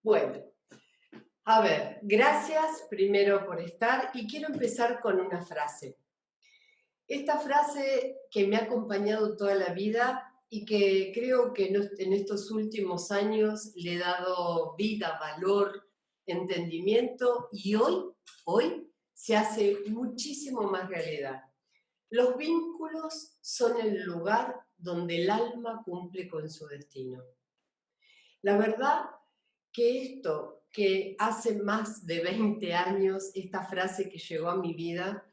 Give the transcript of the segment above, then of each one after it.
Bueno, a ver, gracias primero por estar y quiero empezar con una frase. Esta frase que me ha acompañado toda la vida y que creo que en estos últimos años le he dado vida, valor, entendimiento y hoy se hace muchísimo más realidad. Los vínculos son el lugar donde el alma cumple con su destino. La verdad que esto, que hace más de 20 años, esta frase que llegó a mi vida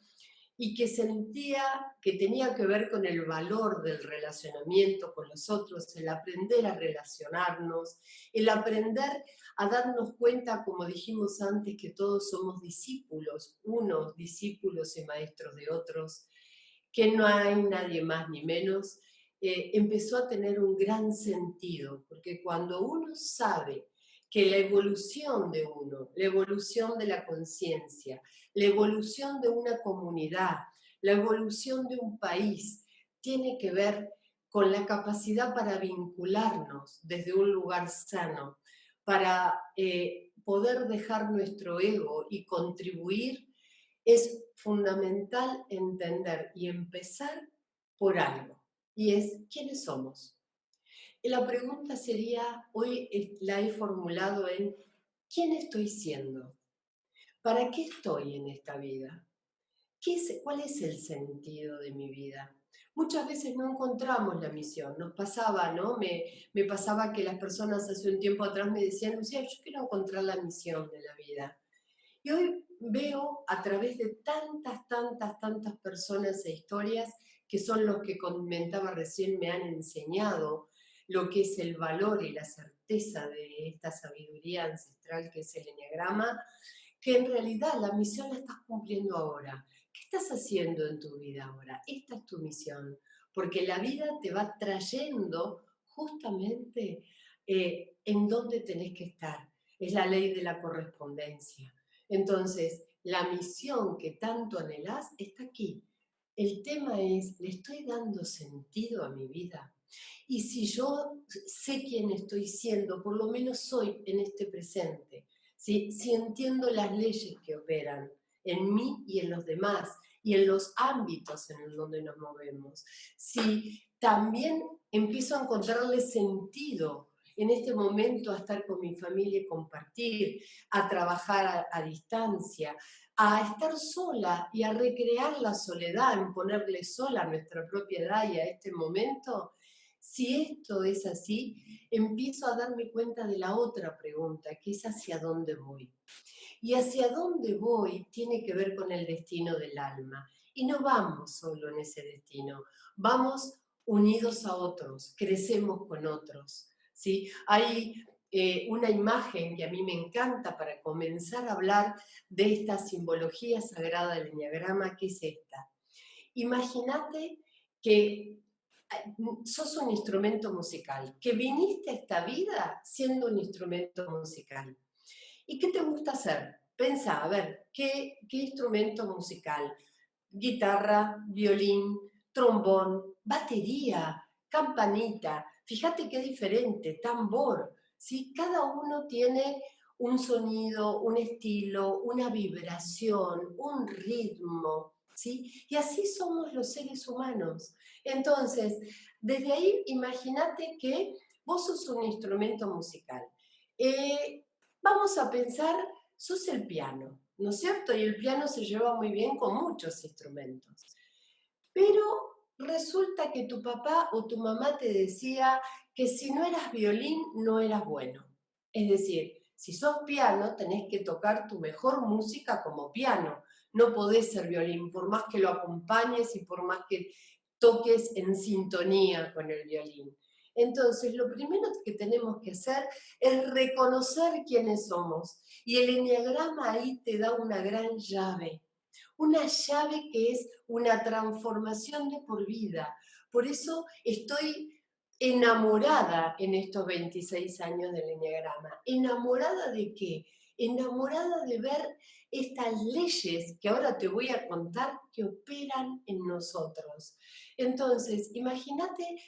y que sentía que tenía que ver con el valor del relacionamiento con los otros, el aprender a relacionarnos, el aprender a darnos cuenta, como dijimos antes, que todos somos discípulos, unos discípulos y maestros de otros, que no hay nadie más ni menos, empezó a tener un gran sentido, porque cuando uno sabe que la evolución de uno, la evolución de la conciencia, la evolución de una comunidad, la evolución de un país, tiene que ver con la capacidad para vincularnos desde un lugar sano, para poder dejar nuestro ego y contribuir, es fundamental entender y empezar por algo, y es ¿quiénes somos? Y la pregunta sería, hoy la he formulado en ¿quién estoy siendo? ¿Para qué estoy en esta vida? ¿Cuál es el sentido de mi vida? Muchas veces no encontramos la misión. Nos pasaba, ¿no? Me pasaba que las personas hace un tiempo atrás me decían, Lucía, yo quiero encontrar la misión de la vida. Y hoy veo a través de tantas personas e historias que son los que comentaba recién, me han enseñado lo que es el valor y la certeza de esta sabiduría ancestral que es el eneagrama, que en realidad la misión la estás cumpliendo ahora. ¿Qué estás haciendo en tu vida ahora? Esta es tu misión, porque la vida te va trayendo justamente en dónde tenés que estar. Es la ley de la correspondencia. Entonces, la misión que tanto anhelás está aquí. El tema es, ¿le estoy dando sentido a mi vida? Y si yo sé quién estoy siendo, por lo menos soy en este presente, si entiendo las leyes que operan en mí y en los demás, y en los ámbitos en donde nos movemos, si también empiezo a encontrarle sentido en este momento a estar con mi familia y compartir, a trabajar a distancia, a estar sola y a recrear la soledad, en ponerle sola a nuestra propia edad y a este momento. Si esto es así, empiezo a darme cuenta de la otra pregunta, que es hacia dónde voy. Y hacia dónde voy tiene que ver con el destino del alma. Y no vamos solo en ese destino, vamos unidos a otros, crecemos con otros. ¿Sí? Hay una imagen que a mí me encanta para comenzar a hablar de esta simbología sagrada del eneagrama, que es esta. Imagínate que sos un instrumento musical, que viniste a esta vida siendo un instrumento musical. ¿Y qué te gusta hacer? Pensá, a ver, ¿qué instrumento musical? Guitarra, violín, trombón, batería, campanita. Fíjate qué diferente, tambor. ¿Sí? Cada uno tiene un sonido, un estilo, una vibración, un ritmo. ¿Sí? Y así somos los seres humanos. Entonces, desde ahí imagínate que vos sos un instrumento musical. Vamos a pensar, sos el piano, ¿no es cierto? Y el piano se lleva muy bien con muchos instrumentos. Pero resulta que tu papá o tu mamá te decía que si no eras violín no eras bueno. Es decir, si sos piano tenés que tocar tu mejor música como piano. No podés ser violín, por más que lo acompañes y por más que toques en sintonía con el violín. Entonces, lo primero que tenemos que hacer es reconocer quiénes somos. Y el eneagrama ahí te da una llave que es una transformación de por vida. Por eso estoy enamorada en estos 26 años del eneagrama. ¿Enamorada de qué? Enamorada de ver estas leyes que ahora te voy a contar que operan en nosotros. Entonces, imagínate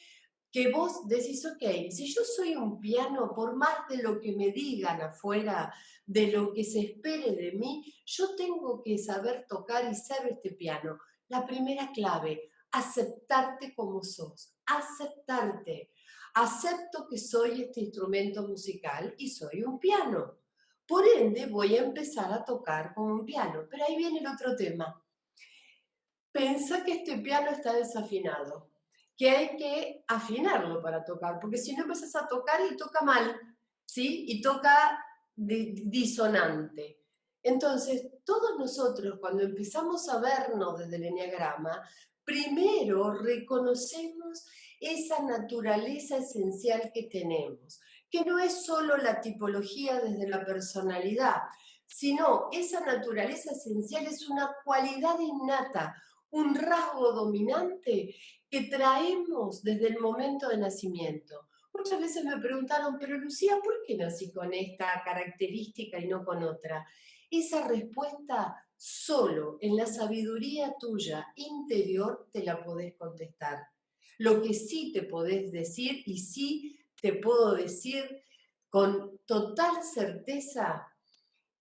que vos decís, ok, si yo soy un piano, por más de lo que me digan afuera, de lo que se espere de mí, yo tengo que saber tocar y ser este piano. La primera clave, aceptarte como sos, aceptarte. Acepto que soy este instrumento musical y soy un piano. Por ende, voy a empezar a tocar como un piano. Pero ahí viene el otro tema. Pensa que este piano está desafinado, que hay que afinarlo para tocar, porque si no empiezas a tocar y toca mal, ¿sí? Y toca disonante. Entonces, todos nosotros cuando empezamos a vernos desde el eneagrama, primero reconocemos esa naturaleza esencial que tenemos, que no es solo la tipología desde la personalidad, sino esa naturaleza esencial es una cualidad innata, un rasgo dominante que traemos desde el momento de nacimiento. Muchas veces me preguntaron, pero Lucía, ¿por qué nací con esta característica y no con otra? Esa respuesta solo en la sabiduría tuya interior te la podés contestar. Lo que sí te podés decir y sí te puedo decir con total certeza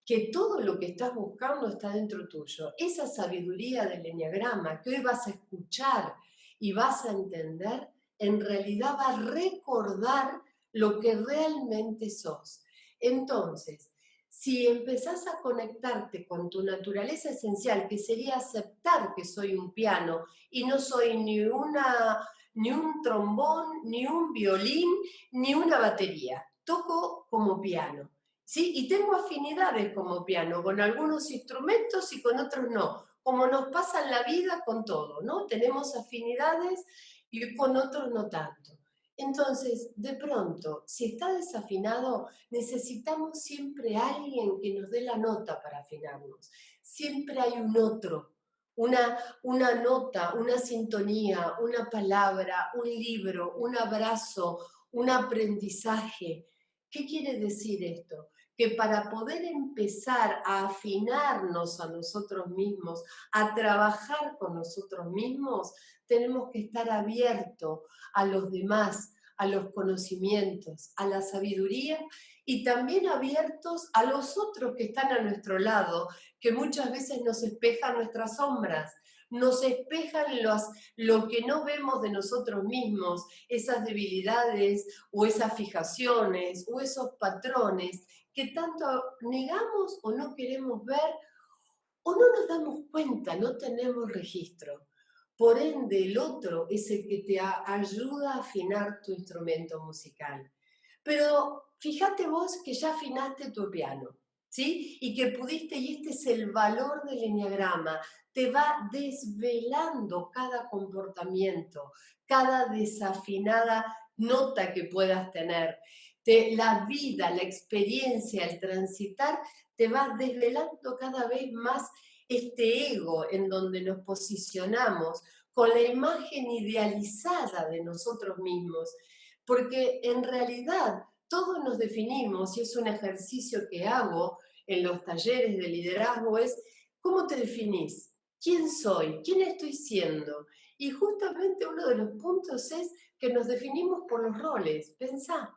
que todo lo que estás buscando está dentro tuyo. Esa sabiduría del eneagrama que hoy vas a escuchar y vas a entender, en realidad va a recordar lo que realmente sos. Entonces, si empezás a conectarte con tu naturaleza esencial, que sería aceptar que soy un piano y no soy ni un trombón, ni un violín, ni una batería, toco como piano. ¿Sí? Y tengo afinidades como piano, con algunos instrumentos y con otros no, como nos pasa en la vida con todo, ¿no? Tenemos afinidades y con otros no tanto. Entonces, de pronto, si está desafinado, necesitamos siempre a alguien que nos dé la nota para afinarnos. Siempre hay un otro, una nota, una sintonía, una palabra, un libro, un abrazo, un aprendizaje. ¿Qué quiere decir esto? Que para poder empezar a afinarnos a nosotros mismos, a trabajar con nosotros mismos, tenemos que estar abiertos a los demás, a los conocimientos, a la sabiduría y también abiertos a los otros que están a nuestro lado, que muchas veces nos espejan nuestras sombras, nos espejan lo que no vemos de nosotros mismos, esas debilidades o esas fijaciones o esos patrones que tanto negamos o no queremos ver o no nos damos cuenta, no tenemos registro. Por ende, el otro es el que te ayuda a afinar tu instrumento musical. Pero fíjate vos que ya afinaste tu piano, ¿sí? Y que pudiste, y este es el valor del eneagrama, te va desvelando cada comportamiento, cada desafinada nota que puedas tener. La vida, la experiencia, el transitar, te va desvelando cada vez más este ego en donde nos posicionamos con la imagen idealizada de nosotros mismos, porque en realidad todos nos definimos, y es un ejercicio que hago en los talleres de liderazgo, es ¿cómo te definís? ¿Quién soy? ¿Quién estoy siendo? Y justamente uno de los puntos es que nos definimos por los roles. Pensá,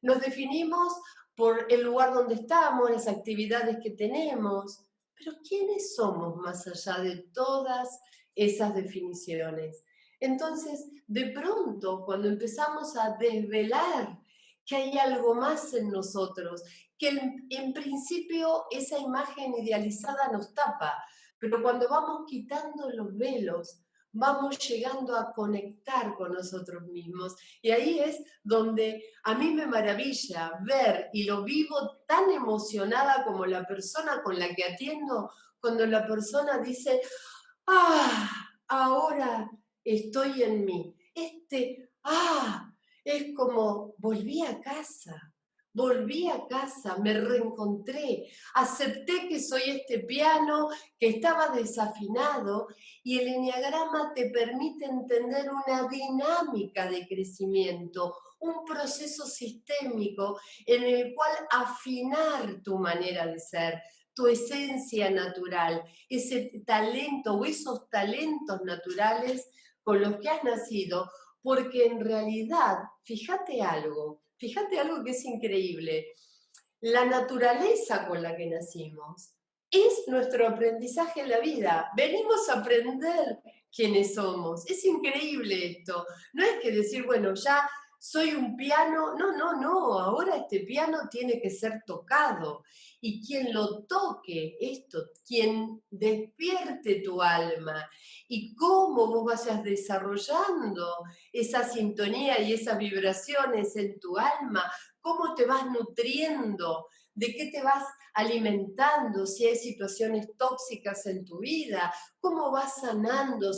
nos definimos por el lugar donde estamos, las actividades que tenemos, pero ¿quiénes somos más allá de todas esas definiciones? Entonces, de pronto, cuando empezamos a desvelar que hay algo más en nosotros, que en principio esa imagen idealizada nos tapa, pero cuando vamos quitando los velos, vamos llegando a conectar con nosotros mismos. Y ahí es donde a mí me maravilla ver y lo vivo tan emocionada como la persona con la que atiendo, cuando la persona dice, ahora estoy en mí. Es como volví a casa, me reencontré, acepté que soy este piano que estaba desafinado y el eneagrama te permite entender una dinámica de crecimiento, un proceso sistémico en el cual afinar tu manera de ser, tu esencia natural, ese talento o esos talentos naturales con los que has nacido, porque en realidad, fíjate algo que es increíble. La naturaleza con la que nacimos es nuestro aprendizaje en la vida. Venimos a aprender quiénes somos. Es increíble esto. No es que decir, bueno, ya soy un piano. No, no, no. Ahora este piano tiene que ser tocado. Y quien lo toque, esto, quien despierte tu alma y cómo vos vayas desarrollando esa sintonía y esas vibraciones en tu alma, cómo te vas nutriendo, de qué te vas alimentando, si hay situaciones tóxicas en tu vida, cómo vas sanando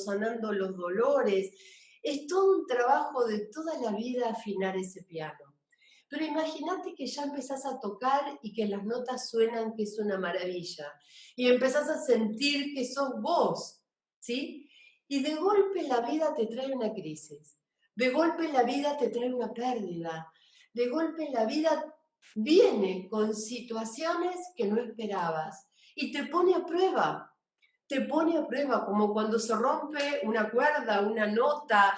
los dolores. Es todo un trabajo de toda la vida afinar ese piano. Pero imagínate que ya empezás a tocar y que las notas suenan, que es una maravilla. Y empezás a sentir que sos vos, ¿sí? Y de golpe la vida te trae una crisis. De golpe la vida te trae una pérdida. De golpe la vida viene con situaciones que no esperabas y te pone a prueba, como cuando se rompe una cuerda, una nota,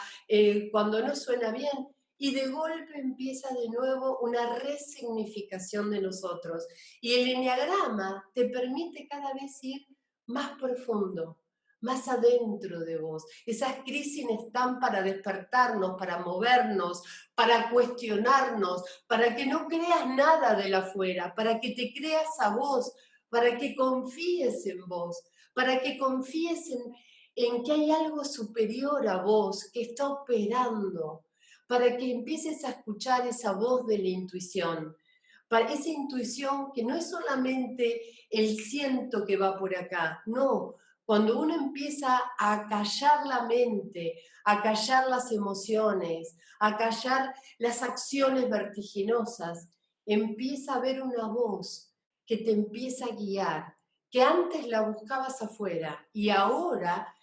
cuando no suena bien, y de golpe empieza de nuevo una resignificación de nosotros. Y el eneagrama te permite cada vez ir más profundo, más adentro de vos. Esas crisis están para despertarnos, para movernos, para cuestionarnos, para que no creas nada de la afuera, para que te creas a vos, para que confíes en vos, para que confíes en que hay algo superior a vos que está operando, para que empieces a escuchar esa voz de la intuición, para esa intuición que no es solamente el siento que va por acá, no. Cuando uno empieza a callar la mente, a callar las emociones, a callar las acciones vertiginosas, empieza a haber una voz que te empieza a guiar, que antes la buscabas afuera y ahora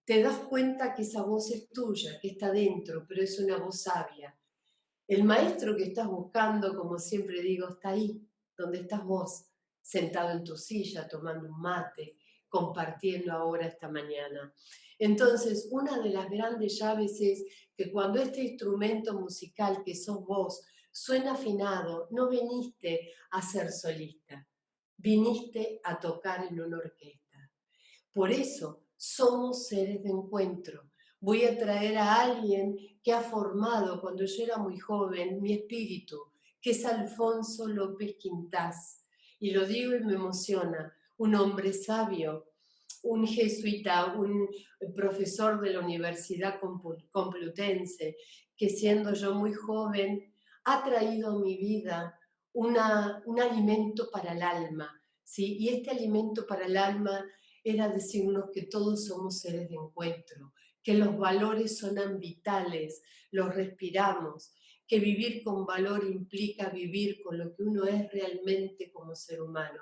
te das cuenta que esa voz es tuya, que está dentro, pero es una voz sabia. El maestro que estás buscando, como siempre digo, está ahí, donde estás vos, sentado en tu silla, tomando un mate, compartiendo ahora esta mañana. Entonces, una de las grandes llaves es que cuando este instrumento musical que sos vos suena afinado, no viniste a ser solista, viniste a tocar en una orquesta. Por eso somos seres de encuentro. Voy a traer a alguien que ha formado, cuando yo era muy joven, mi espíritu, que es Alfonso López Quintás. Y lo digo y me emociona, un hombre sabio, un jesuita, un profesor de la Universidad Complutense, que siendo yo muy joven, ha traído a mi vida un alimento para el alma, ¿sí? Y este alimento para el alma era decirnos que todos somos seres de encuentro, que los valores son vitales, los respiramos, que vivir con valor implica vivir con lo que uno es realmente como ser humano.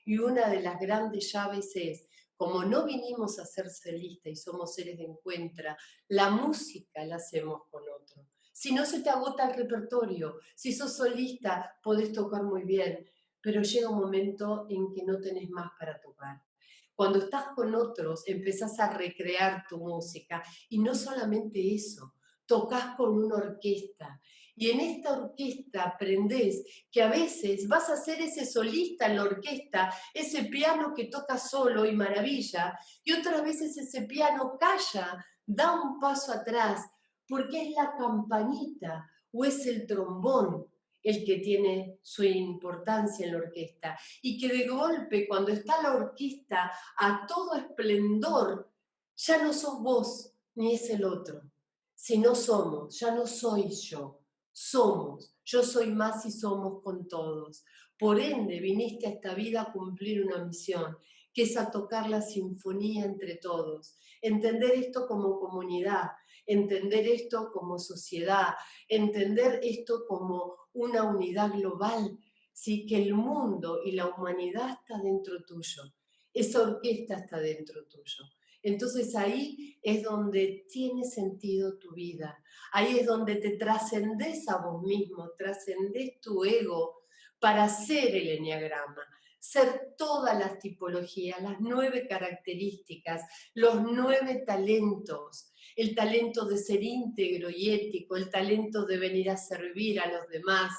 Y una de las grandes llaves es, como no vinimos a ser solistas y somos seres de encuentro, la música la hacemos con otro. Si no se te agota el repertorio, si sos solista podés tocar muy bien, pero llega un momento en que no tenés más para tocar. Cuando estás con otros, empezás a recrear tu música. Y no solamente eso, tocas con una orquesta. Y en esta orquesta aprendés que a veces vas a ser ese solista en la orquesta, ese piano que toca solo y maravilla, y otras veces ese piano calla, da un paso atrás, porque es la campanita o es el trombón el que tiene su importancia en la orquesta. Y que de golpe, cuando está la orquesta a todo esplendor, ya no sos vos ni es el otro, sino somos, ya no soy yo, somos, yo soy más y somos con todos. Por ende, viniste a esta vida a cumplir una misión, que es a tocar la sinfonía entre todos, entender esto como comunidad, entender esto como sociedad, entender esto como una unidad global, ¿sí? Que el mundo y la humanidad está dentro tuyo, esa orquesta está dentro tuyo. Entonces ahí es donde tiene sentido tu vida, ahí es donde te trascendés a vos mismo, trascendés tu ego para ser el eneagrama, ser todas las tipologías, las 9 características, los 9 talentos, el talento de ser íntegro y ético, el talento de venir a servir a los demás,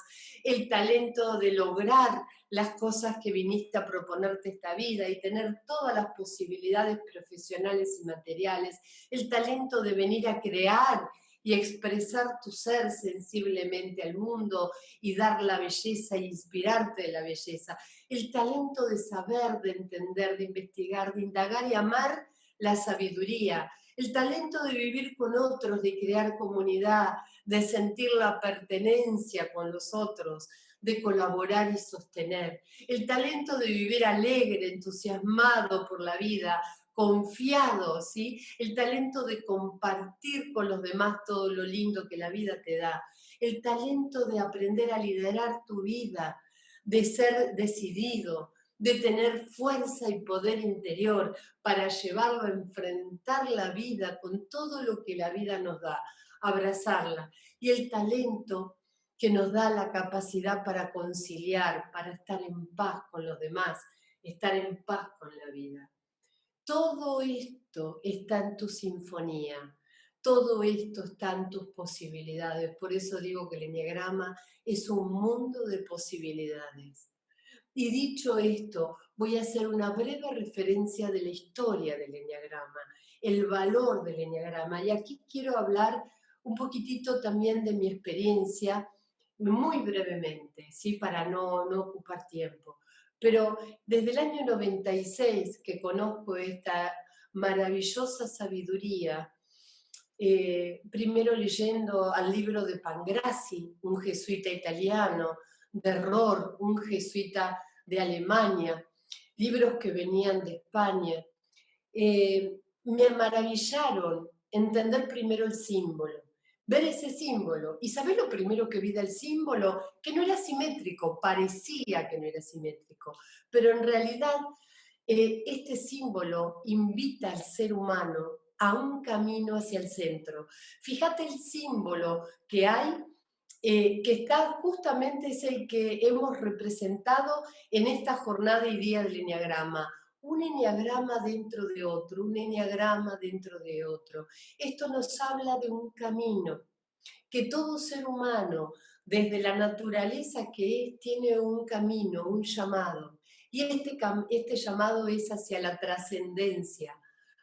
el talento de lograr las cosas que viniste a proponerte esta vida y tener todas las posibilidades profesionales y materiales, el talento de venir a crear y expresar tu ser sensiblemente al mundo y dar la belleza e inspirarte de la belleza, el talento de saber, de entender, de investigar, de indagar y amar la sabiduría, el talento de vivir con otros, de crear comunidad, de sentir la pertenencia con los otros, de colaborar y sostener, el talento de vivir alegre, entusiasmado por la vida, confiado, ¿sí? El talento de compartir con los demás todo lo lindo que la vida te da, el talento de aprender a liderar tu vida, de ser decidido, de tener fuerza y poder interior para llevarlo a enfrentar la vida con todo lo que la vida nos da, abrazarla. Y el talento que nos da la capacidad para conciliar, para estar en paz con los demás, estar en paz con la vida. Todo esto está en tu sinfonía, todo esto está en tus posibilidades. Por eso digo que el eneagrama es un mundo de posibilidades. Y dicho esto, voy a hacer una breve referencia de la historia del eneagrama, el valor del eneagrama. Y aquí quiero hablar un poquitito también de mi experiencia, muy brevemente, ¿sí? Para no ocupar tiempo. Pero desde el año 96 que conozco esta maravillosa sabiduría, primero leyendo al libro de Pangrassi, un jesuita italiano, de Rohr, un jesuita de Alemania, libros que venían de España, me maravillaron entender primero el símbolo, ver ese símbolo. ¿Y sabés lo primero que vi del símbolo? Que no era simétrico, parecía que no era simétrico, pero en realidad este símbolo invita al ser humano a un camino hacia el centro. Fíjate el símbolo que hay, que está justamente es el que hemos representado en esta jornada y día del eneagrama. Un eneagrama dentro de otro, un eneagrama dentro de otro. Esto nos habla de un camino que todo ser humano, desde la naturaleza que es, tiene un camino, un llamado. Y este llamado es hacia la trascendencia,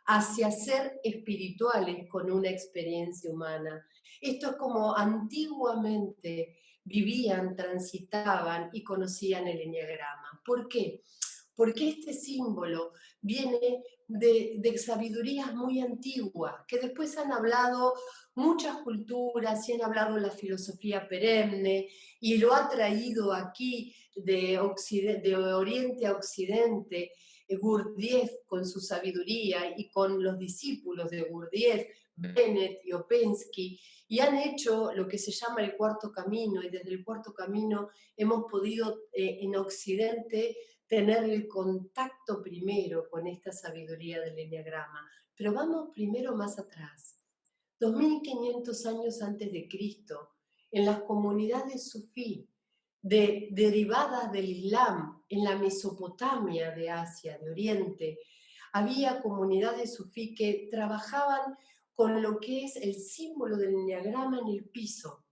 hacia ser espirituales con una experiencia humana. Esto es como antiguamente vivían, transitaban y conocían el eneagrama. ¿Por qué? Porque este símbolo viene de sabidurías muy antiguas, que después han hablado muchas culturas y han hablado la filosofía perenne y lo ha traído aquí de Oriente a Occidente Gurdjieff con su sabiduría y con los discípulos de Gurdjieff, Bennett y Opensky, y han hecho lo que se llama el cuarto camino, y desde el cuarto camino hemos podido en Occidente tener el contacto primero con esta sabiduría del eneagrama. Pero vamos primero más atrás. 2500 años antes de Cristo, en las comunidades sufí, derivadas del Islam, en la Mesopotamia de Asia, de Oriente, había comunidades sufí que trabajaban con lo que es el símbolo del eneagrama en el piso.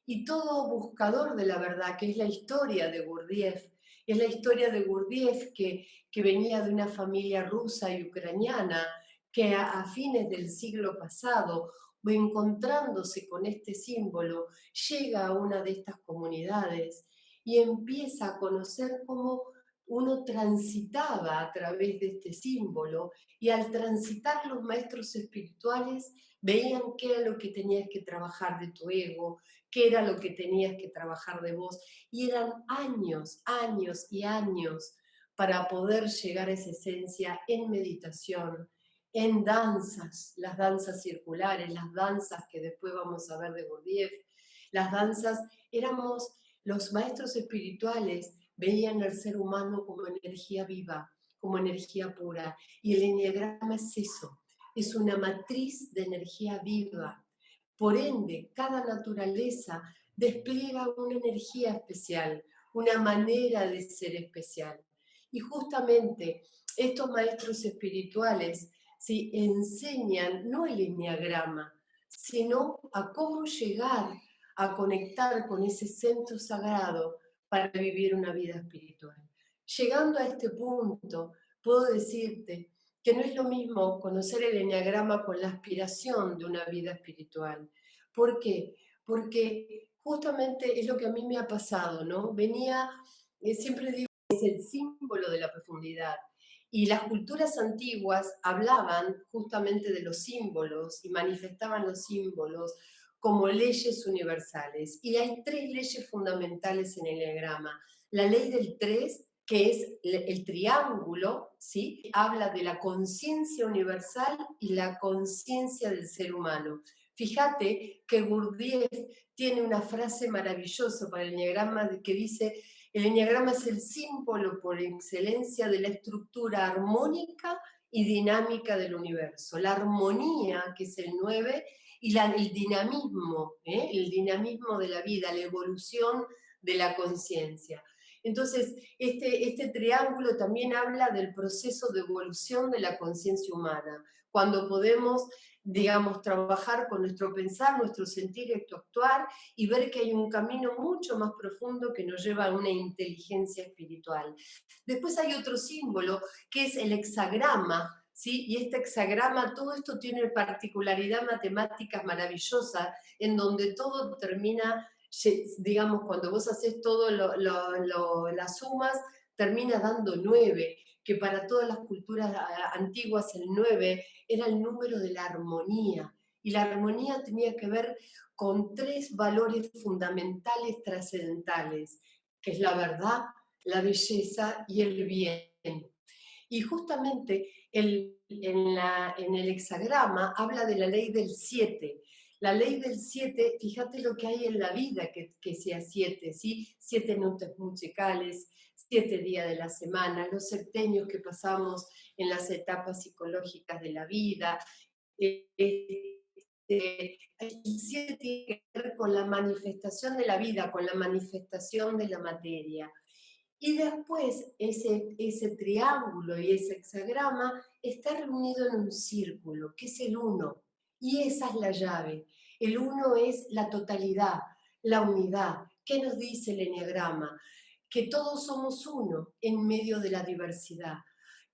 Y todo buscador de la verdad, que es la historia de Gurdjieff, es la historia de Gurdjieff que venía de una familia rusa y ucraniana, que a fines del siglo pasado, encontrándose con este símbolo, llega a una de estas comunidades y empieza a conocer cómo uno transitaba a través de este símbolo, y al transitar los maestros espirituales veían qué era lo que tenías que trabajar de tu ego, qué era lo que tenías que trabajar de vos, y eran años, años y años para poder llegar a esa esencia en meditación, en danzas, las danzas circulares, las danzas que después vamos a ver de Gurdjieff, las danzas, éramos los maestros espirituales, veían al ser humano como energía viva, como energía pura, y el eneagrama es eso, es una matriz de energía viva. Por ende, cada naturaleza despliega una energía especial, una manera de ser especial. Y justamente estos maestros espirituales, ¿sí?, enseñan no el enneagrama, sino a cómo llegar a conectar con ese centro sagrado para vivir una vida espiritual. Llegando a este punto, puedo decirte que no es lo mismo conocer el enneagrama con la aspiración de una vida espiritual. ¿Por qué? Porque justamente es lo que a mí me ha pasado, ¿no? Venía, siempre digo, es el símbolo de la profundidad. Y las culturas antiguas hablaban justamente de los símbolos y manifestaban los símbolos como leyes universales. Y hay tres leyes fundamentales en el enneagrama. La ley del tres, que es el triángulo, ¿sí?, habla de la conciencia universal y la conciencia del ser humano. Fíjate que Gurdjieff tiene una frase maravillosa para el enneagrama que dice: el enneagrama es el símbolo por excelencia de la estructura armónica y dinámica del universo. La armonía, que es el 9, y el dinamismo de la vida, la evolución de la conciencia. Entonces, este triángulo también habla del proceso de evolución de la conciencia humana, cuando podemos, digamos, trabajar con nuestro pensar, nuestro sentir y nuestro actuar, y ver que hay un camino mucho más profundo que nos lleva a una inteligencia espiritual. Después hay otro símbolo, que es el hexagrama, ¿sí? Y este hexagrama, todo esto tiene particularidad matemáticas maravillosa, en donde todo termina, digamos, cuando vos haces todo las sumas, termina dando 9, que para todas las culturas antiguas el 9 era el número de la armonía. Y la armonía tenía que ver con tres valores fundamentales trascendentales, que es la verdad, la belleza y el bien. Y justamente en el hexagrama habla de la ley del 7. La ley del 7, fíjate lo que hay en la vida que sea 7, ¿sí? 7 notas musicales, 7 días de la semana, los septenios que pasamos en las etapas psicológicas de la vida. El 7 tiene que ver con la manifestación de la vida, con la manifestación de la materia. Y después ese triángulo y ese hexagrama está reunido en un círculo, que es el 1. Y esa es la llave. El 1 es la totalidad, la unidad. ¿Qué nos dice el enneagrama? Que todos somos uno en medio de la diversidad.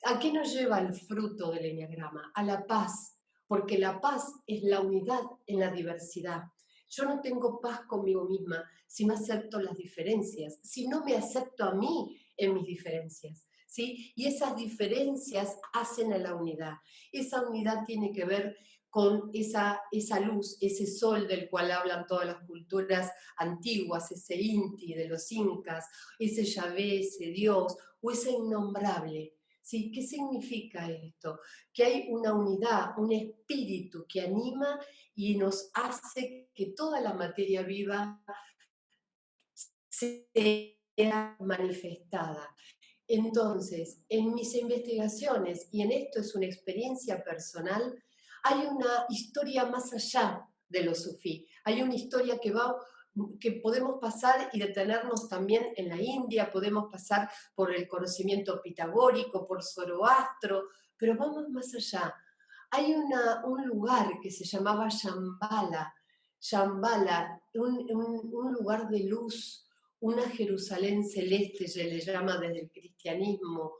¿A qué nos lleva el fruto del enneagrama? A la paz, porque la paz es la unidad en la diversidad. Yo no tengo paz conmigo misma si no acepto las diferencias, si no me acepto a mí en mis diferencias, ¿sí? Y esas diferencias hacen a la unidad. Esa unidad tiene que ver con esa luz, ese sol del cual hablan todas las culturas antiguas, ese Inti de los incas, ese Yahvé, ese Dios, o ese innombrable. ¿Sí? ¿Qué significa esto? Que hay una unidad, un espíritu que anima y nos hace que toda la materia viva sea manifestada. Entonces, en mis investigaciones, y en esto es una experiencia personal, hay una historia más allá de lo sufí. Hay una historia que podemos pasar y detenernos también en la India, podemos pasar por el conocimiento pitagórico, por Zoroastro, pero vamos más allá. Hay un lugar que se llamaba Shambhala, un lugar de luz, una Jerusalén celeste, se le llama desde el cristianismo,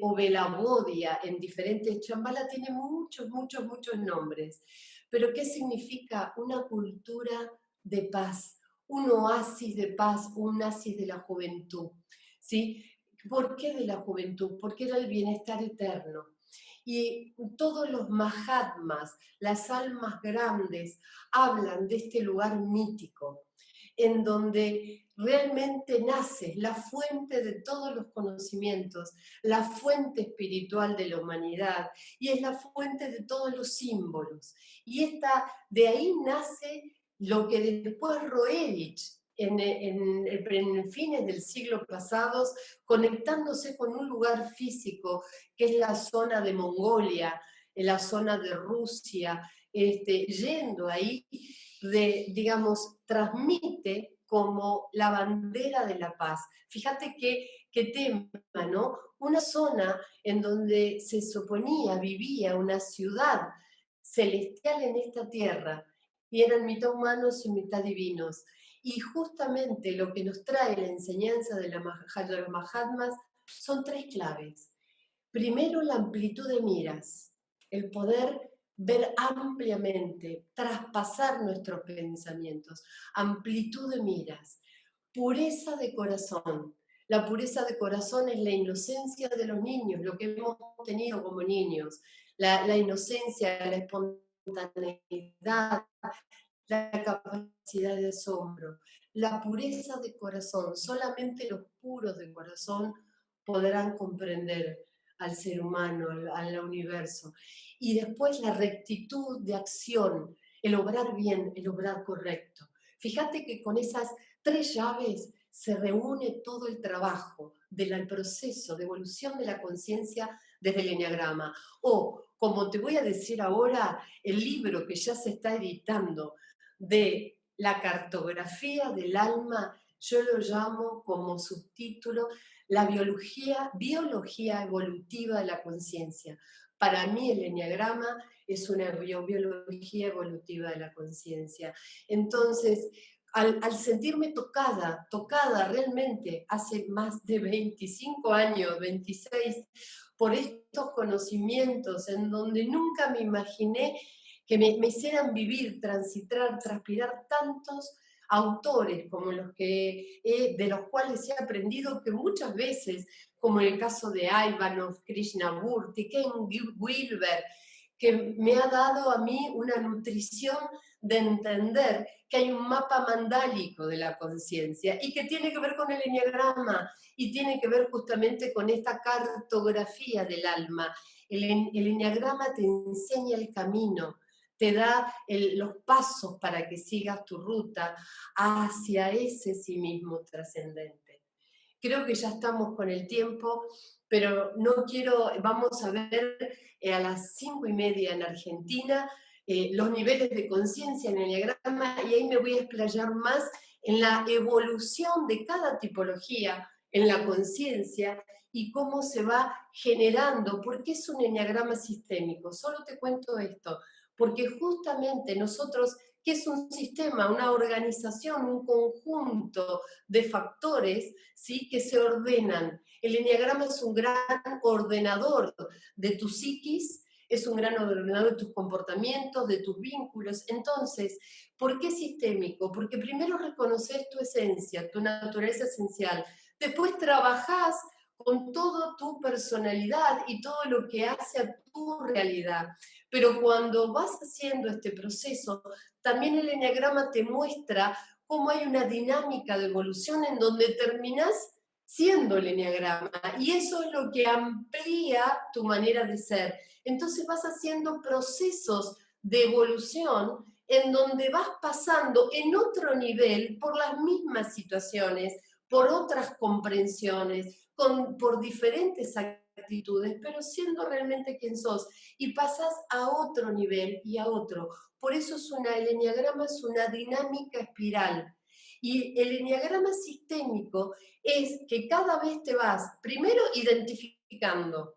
o Belabodia, en diferentes. Shambhala tiene muchos, muchos, muchos nombres. Pero ¿qué significa? Una cultura de paz, un oasis de paz, un oasis de la juventud, ¿sí? ¿Por qué de la juventud? Porque era el bienestar eterno. Y todos los Mahatmas, las almas grandes, hablan de este lugar mítico, en donde realmente nace la fuente de todos los conocimientos, la fuente espiritual de la humanidad, y es la fuente de todos los símbolos. Y de ahí nace lo que después Roerich, en fines del siglo pasado, conectándose con un lugar físico, que es la zona de Mongolia, en la zona de Rusia, yendo ahí, digamos, transmite como la bandera de la paz. Fíjate qué tema, ¿no? Una zona en donde se suponía vivía una ciudad celestial en esta tierra, y eran mitad humanos y mitad divinos. Y justamente lo que nos trae la enseñanza de los Mahatmas son tres claves. Primero, la amplitud de miras, el poder ver ampliamente, traspasar nuestros pensamientos, amplitud de miras, pureza de corazón. La pureza de corazón es la inocencia de los niños, lo que hemos tenido como niños, la inocencia, la espontaneidad, la capacidad de asombro, la pureza de corazón. Solamente los puros de corazón podrán comprender al ser humano, al universo. Y después la rectitud de acción, el obrar bien, el obrar correcto. Fíjate que con esas tres llaves se reúne todo el trabajo del proceso de evolución de la conciencia desde el Eneagrama. O, como te voy a decir ahora, el libro que ya se está editando de la cartografía del alma, yo lo llamo como subtítulo la biología evolutiva de la conciencia. Para mí el eneagrama es una biología evolutiva de la conciencia. Entonces, al sentirme tocada realmente hace más de 25 años, 26, por estos conocimientos en donde nunca me imaginé que me hicieran vivir, transitar, transpirar tantos autores como los que de los cuales he aprendido, que muchas veces, como en el caso de Ivanov, Krishnamurti, Ken Wilber, que me ha dado a mí una nutrición de entender que hay un mapa mandálico de la conciencia y que tiene que ver con el eneagrama y tiene que ver justamente con esta cartografía del alma. El eneagrama te enseña el camino, te da los pasos para que sigas tu ruta hacia ese sí mismo trascendente. Creo que ya estamos con el tiempo, pero no quiero, vamos a ver a las 5:30 en Argentina los niveles de conciencia en el Enneagrama, y ahí me voy a explayar más en la evolución de cada tipología en la conciencia y cómo se va generando, porque es un enneagrama sistémico. Solo te cuento esto, porque justamente nosotros, que es un sistema, una organización, un conjunto de factores, ¿sí?, que se ordenan. El enneagrama es un gran ordenador de tu psiquis, es un gran ordenador de tus comportamientos, de tus vínculos. Entonces, ¿por qué sistémico? Porque primero reconoces tu esencia, tu naturaleza esencial. Después trabajás con toda tu personalidad y todo lo que hace a tu realidad. Pero cuando vas haciendo este proceso, también el enneagrama te muestra cómo hay una dinámica de evolución en donde terminás siendo el enneagrama, y eso es lo que amplía tu manera de ser. Entonces vas haciendo procesos de evolución en donde vas pasando en otro nivel por las mismas situaciones, por otras comprensiones, por diferentes actitudes, pero siendo realmente quien sos, y pasas a otro nivel y a otro. Por eso el enneagrama es una dinámica espiral. Y el enneagrama sistémico es que cada vez te vas primero identificando,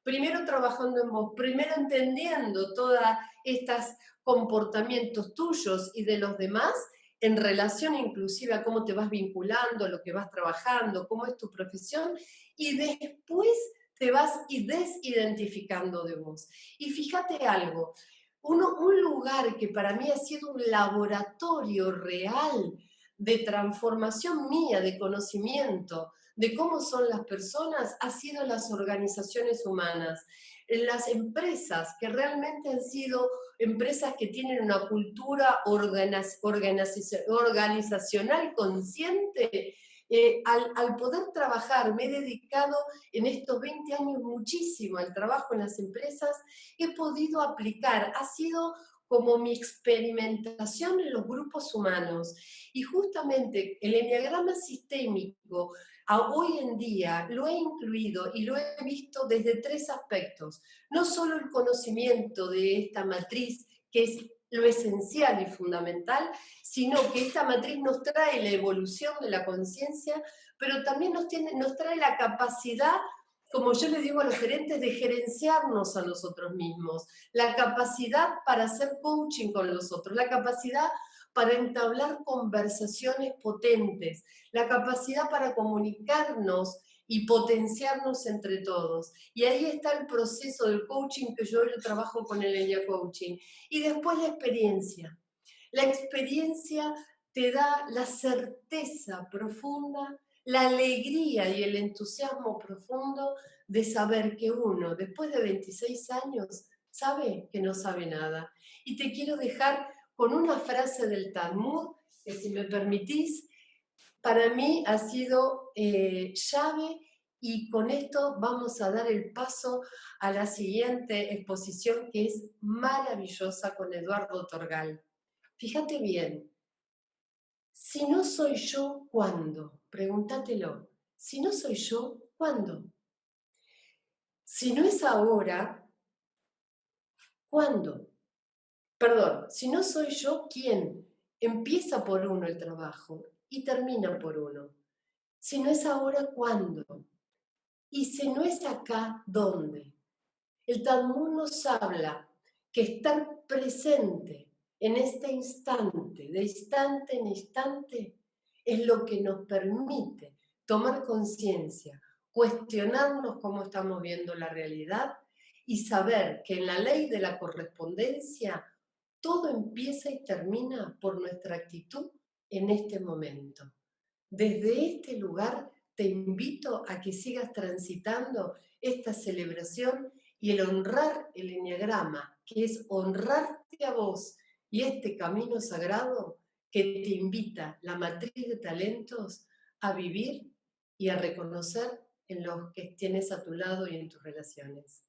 primero trabajando en vos, primero entendiendo todos estos comportamientos tuyos y de los demás en relación inclusive a cómo te vas vinculando, lo que vas trabajando, cómo es tu profesión, y después te vas desidentificando de vos. Y fíjate algo, un lugar que para mí ha sido un laboratorio real de transformación mía, de conocimiento, de cómo son las personas, ha sido las organizaciones humanas. Las empresas que realmente han sido empresas que tienen una cultura organizacional consciente, al poder trabajar, me he dedicado en estos 20 años muchísimo al trabajo en las empresas, he podido aplicar, ha sido como mi experimentación en los grupos humanos. Y justamente el enneagrama sistémico hoy en día lo he incluido y lo he visto desde tres aspectos. No solo el conocimiento de esta matriz, que es lo esencial y fundamental, sino que esta matriz nos trae la evolución de la conciencia, pero también nos trae la capacidad, como yo le digo a los gerentes, de gerenciarnos a nosotros mismos, la capacidad para hacer coaching con los otros, la capacidad para entablar conversaciones potentes, la capacidad para comunicarnos y potenciarnos entre todos. Y ahí está el proceso del coaching que yo trabajo con el Enya Coaching. Y después la experiencia. La experiencia te da la certeza profunda, la alegría y el entusiasmo profundo de saber que uno, después de 26 años, sabe que no sabe nada. Y te quiero dejar con una frase del Talmud, que si me permitís, para mí ha sido llave, y con esto vamos a dar el paso a la siguiente exposición, que es maravillosa, con Eduardo Torgal. Fíjate bien, si no soy yo, ¿cuándo? Pregúntatelo. Si no soy yo, ¿cuándo? Si no es ahora, ¿cuándo? Perdón, si no soy yo, ¿quién? Empieza por uno el trabajo y termina por uno. Si no es ahora, ¿cuándo? Y si no es acá, ¿dónde? El Talmud nos habla que estar presente en este instante, de instante en instante, es lo que nos permite tomar conciencia, cuestionarnos cómo estamos viendo la realidad y saber que en la ley de la correspondencia todo empieza y termina por nuestra actitud en este momento. Desde este lugar te invito a que sigas transitando esta celebración y el honrar el eneagrama, que es honrarte a vos, y este camino sagrado que te invita la matriz de talentos a vivir y a reconocer en los que tienes a tu lado y en tus relaciones.